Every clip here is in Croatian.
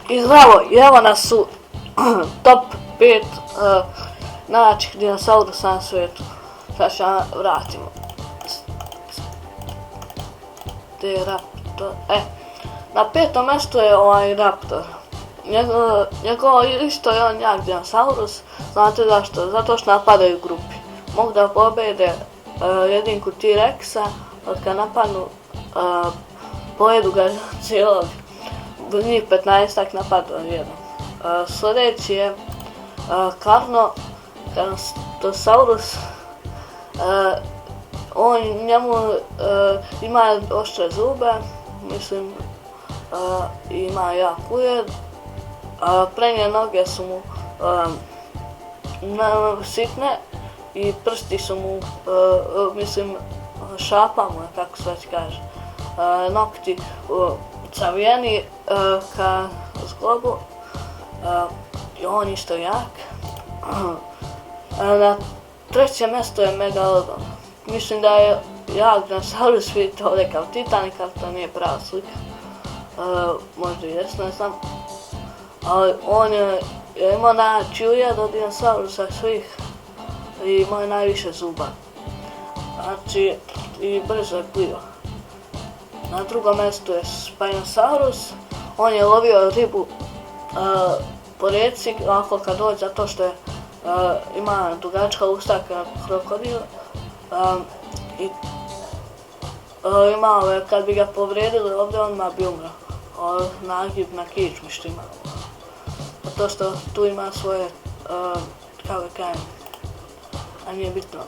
I zdravo, i evo nas u top 5 najjačih dinosaurusa na svijetu. Sad ću vam vratimo. Na petom mjestu je ovaj Raptor. Njegovo isto je on jak dinosaurus. Znate zašto? Zato što napadaju u grupi. Mogu da pobede jedinku T-Rexa, od kad napadnu pojedu ga cijelog. Njih 15-ak napadnu jednom. Sljedeći je Carnotaurus. On njemu ima oštre zube, mislim, ima jak ujed, prednje noge su mu sitne i prsti su mu, mislim, šapa mu je, kako se već kaže. Nokti cavijeni ka zglobu i on isto jak. Na trećem mjestu je Megalodon. Mislim da je jak dinosaurus, vidite ovdje kao Titanik, ali to nije prava slika. Možda i jest, ne znam. Ali on je imao najjači ujed od dinosaurusa svih i imao je najviše zuba. Znači, i brzo je plivao. Na drugom mjestu je Spinosaurus. On je lovio ribu po rijeci, ovako kad dođe, zato što je ima dugačka usta kao krokodil. I kad bi ga povrijedili ovdje, on bi umro. Nagib na kičmi što ima. Zato što tu ima svoje, kako ga kajem, a nije bitno.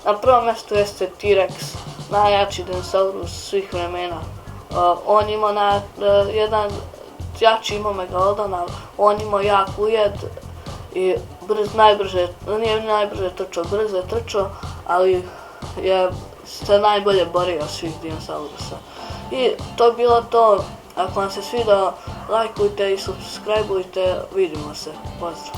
Na prvom mjestu jeste T-Rex, najjači dinosaurus svih vremena. On imao jedan jači imao Megalodon, ali on imao jak ujed i nije najbrže trčao, brzo je trčao, ali je se najbolje borio svih dinosaurusa. I to je bilo to. Ako vam se svidao, lajkujte i subscribeujte, vidimo se, pozdrav!